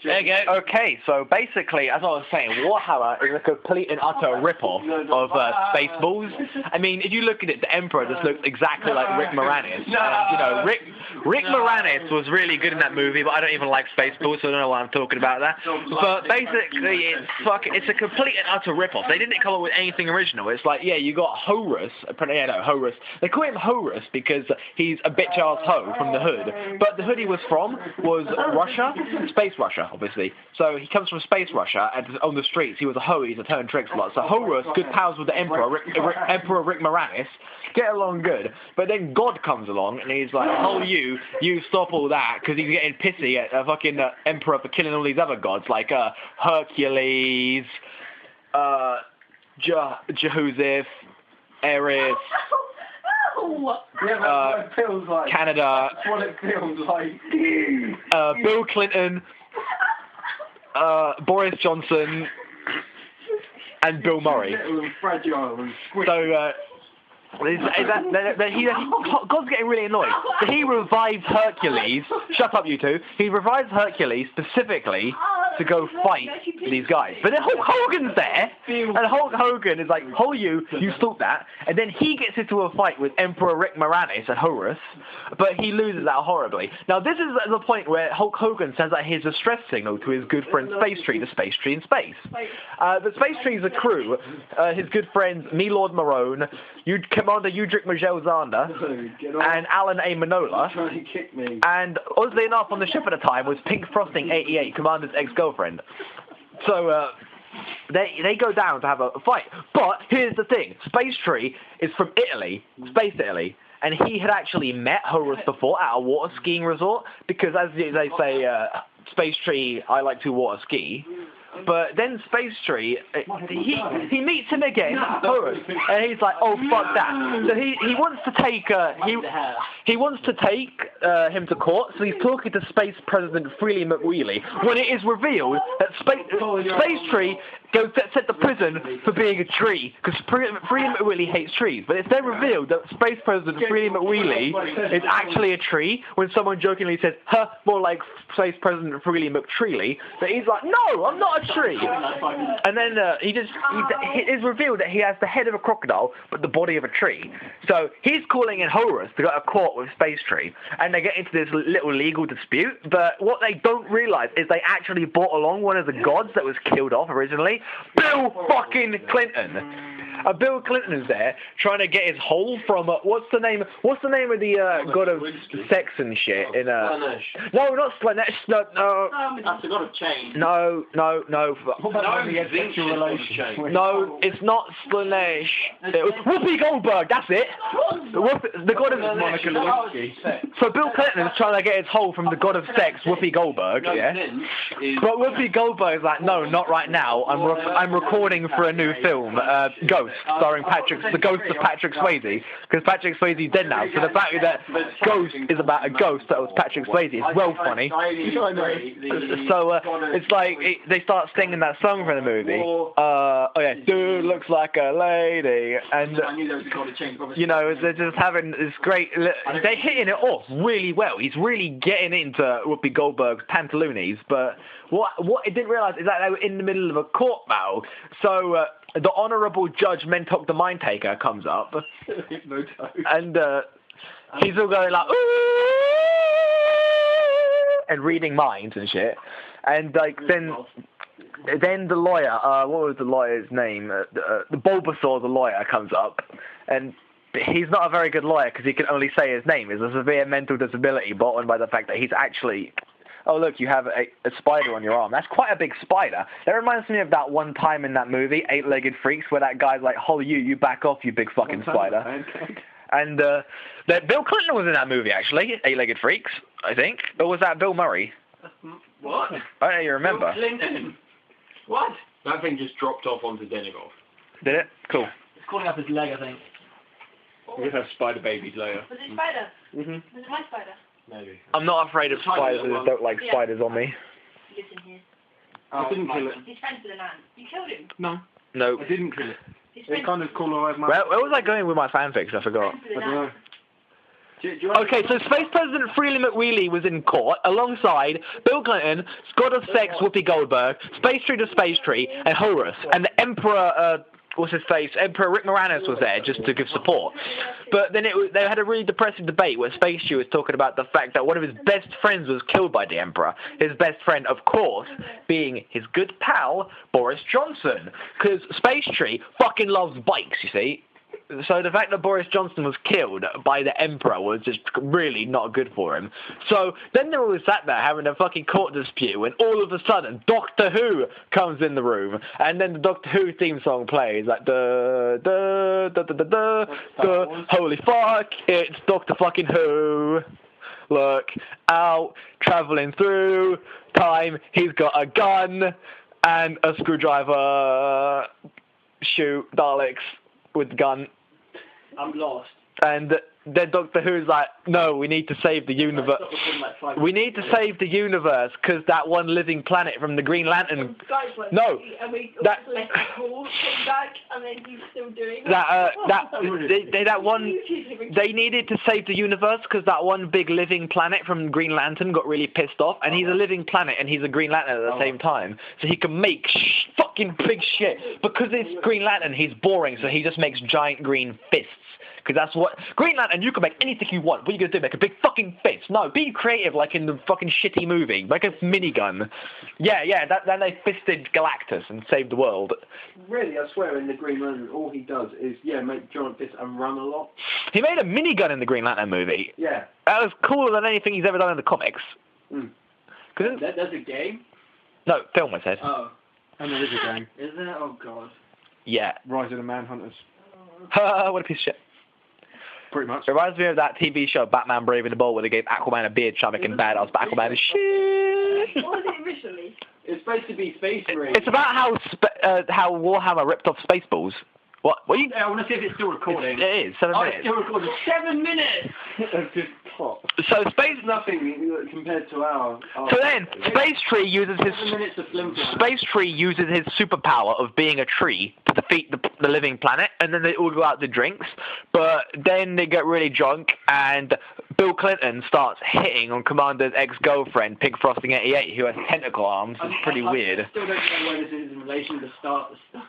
There you go. Okay, so basically, as I was saying, Warhammer is a complete and utter rip-off of Spaceballs. I mean, if you look at it, the Emperor just looks exactly like Rick Moranis. Rick Moranis was really good in that movie, but I don't even like Spaceballs, so I don't know why I'm talking about that. But basically, it's a complete and utter rip-off. They didn't come up with anything original. It's like, yeah, you got Horus. Horus. They call him Horus because he's a bitch-ass hoe from the hood. But the hood he was from was Russia, Space Russia, obviously. So he comes from Space Russia, and on the streets he was a hoe, he's a turn tricks a lot. So Horus, good pals with the Emperor, Emperor Rick Moranis, get along good. But then God comes along, and he's like, oh, you stop all that, because he's getting pissy at a fucking Emperor for killing all these other gods, like Hercules, Jehoseph, Eris, Canada, That's what it feels like. Bill Clinton, Boris Johnson, and Bill Murray. So, God's getting really annoyed. So he revives Hercules. Shut up, you two. He revives Hercules specifically to go fight these guys. But then Hulk Hogan's there, and Hulk Hogan is like, "Oh, you thought that?" And then he gets into a fight with Emperor Rick Moranis and Horus, but he loses that horribly. Now, this is the point where Hulk Hogan sends out his distress signal to his good friend Space Tree, the Space Tree in space. The Space Tree is a crew. His good friends, Lord Marone, Commander Udric Miguel Zander, and Alan A. Manola. And oddly enough, on the ship at the time was Pink Frosting 88, Commander's ex-girlfriend. So they go down to have a fight. But here's the thing: Space Tree is from Italy, Space Italy, and he had actually met Horus before at a water skiing resort because, as they say, Space Tree, I like to water ski. But then Space Tree, he meets him again, Horus, and he's like, oh fuck that. So he wants to take he wants to take him to court. So he's talking to Space President Freely McWheely when it is revealed that Space Tree goes set to prison for being a tree because Freely McWheely hates trees. But it's then revealed that Space President Freely McWheely is actually a tree when someone jokingly says, huh, more like Space President Freely McTreely. But he's like, no, I'm not a tree. And then it is revealed that he has the head of a crocodile but the body of a tree. So he's calling in Horus to go to court with Space Tree, and they get into this little legal dispute. But what they don't realize is they actually brought along one of the gods that was killed off originally, Bill fucking Clinton. Bill Clinton is there trying to get his hole from what's the name of the god of sex and shit in no, not Slanesh. No, that's the god of change. No, it's not Slanesh. It was Whoopi Goldberg. That's it. The god of Monica Lewinsky. So Bill Clinton is trying to get his hole from the god of sex, Whoopi Goldberg. Yeah. But Whoopi Goldberg is like, no, not right now. I'm recording for a new film, Ghost, starring the ghost of Patrick Swayze, because Patrick Swayze's dead now. So the fact that Ghost is about a ghost that was Patrick Swayze is well funny. So it's like they start singing that song for the movie. Oh yeah, dude looks like a lady, and they're just having this great. They're hitting it off really well. He's really getting into Whoopi Goldberg's pantaloonies, but what I didn't realize is that they were in the middle of a court battle. So the Honourable Judge Mentok the Mind Taker comes up, and he's all going like, ooh, and reading minds and shit. And like then the lawyer, what was the lawyer's name? The Bulbasaur, the lawyer, comes up, and he's not a very good lawyer because he can only say his name. He's a severe mental disability brought on by the fact that he's actually... Oh, look, you have a spider on your arm. That's quite a big spider. That reminds me of that one time in that movie, Eight-Legged Freaks, where that guy's like, oh, you back off, you big fucking spider. And Bill Clinton was in that movie, actually, Eight-Legged Freaks, I think. Or was that Bill Murray? What? I don't know, you remember. Bill Clinton. What? That thing just dropped off onto Denegoth. Did it? Cool. It's calling up his leg, I think. With her spider baby's layer. Was it spider? Mhm. Was it my spider? Maybe. I'm not afraid of spiders. I just don't like spiders on me. He lives in here. I didn't kill it. He's friends with an ant. You killed him? No. No. I didn't kill it. He's It kind of crawled away my... Where was I going with my fanfics? I forgot. friends with I an don't know. ant. Okay, so Space President Freely McWheely was in court alongside Bill Clinton, God of Sex Whoopi Goldberg, Space Tree to Space Tree, and Horus. And the Emperor, what's his face? Emperor Rick Moranis was there just to give support. But then they had a really depressing debate where Space Tree was talking about the fact that one of his best friends was killed by the Emperor. His best friend, of course, being his good pal, Boris Johnson. Because Space Tree fucking loves bikes, you see. So the fact that Boris Johnson was killed by the Emperor was just really not good for him. So then they all sat there having a fucking court dispute, and all of a sudden Doctor Who comes in the room, and then the Doctor Who theme song plays, like da da da da da da da. Holy fuck, it's Doctor fucking Who. Look out, traveling through time. He's got a gun and a screwdriver. Shoot Daleks with the gun. I'm lost. And then Doctor Who's like, no, we need to save the universe. We need to save the universe because that one living planet from the Green Lantern. No, that they needed to save the universe because that one big living planet from Green Lantern got really pissed off, and he's a living planet and he's a Green Lantern at the same time, so he can make fucking big shit. Because it's Green Lantern, he's boring, so he just makes giant green fists. Because that's what... Green Lantern, you can make anything you want. What are you going to do? Make a big fucking fist? No, be creative like in the fucking shitty movie. Make a minigun. Yeah, then they fisted Galactus and saved the world. Really, I swear, in the Green Lantern, all he does is, make giant fists and run a lot. He made a minigun in the Green Lantern movie. Yeah. That was cooler than anything he's ever done in the comics. There's a game? No, film, I said. Oh. And there is a game. Is there? Oh, God. Yeah. Rise of the Manhunters. What a piece of shit. Pretty much. It reminds me of that TV show, Batman Brave and the Bold, where they gave Aquaman a beard, trying to make him badass, but Aquaman is shit. What was it originally? It's supposed to be Space Marine. It's about how Warhammer ripped off Spaceballs. What? You? I want to see if it's still recording. It is, 7 minutes. It's still recording. 7 minutes! Of just pop. So Space... Nothing compared to our So then, Space Tree uses his... 7 minutes of film. Space Tree uses his superpower of being a tree to defeat the living planet, and then they all go out to drinks, but then they get really drunk, and Bill Clinton starts hitting on Commander's ex-girlfriend, Pig Frosting 88, who has tentacle arms. It's pretty weird. I still don't know where this is in relation to the start of stuff.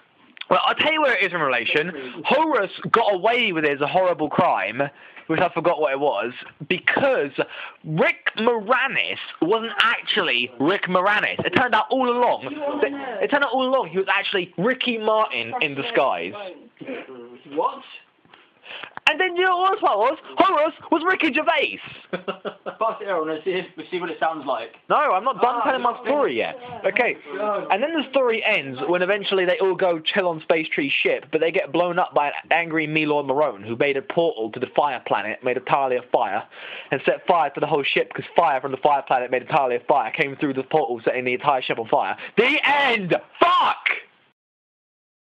Well, I'll tell you where it is in relation. Horus got away with his horrible crime, which I forgot what it was, because Rick Moranis wasn't actually Rick Moranis. It turned out all along he was actually Ricky Martin in disguise. What? And then you know what was? Horus was Ricky Gervais. Pass it on and see what it sounds like. No, I'm not done telling my story yet. Okay. And then the story ends when eventually they all go chill on Space Tree's ship, but they get blown up by an angry Milord Marone who made a portal to the fire planet made entirely of fire and set fire to the whole ship because fire from the fire planet made entirely of fire came through the portal setting the entire ship on fire. The end! Fuck!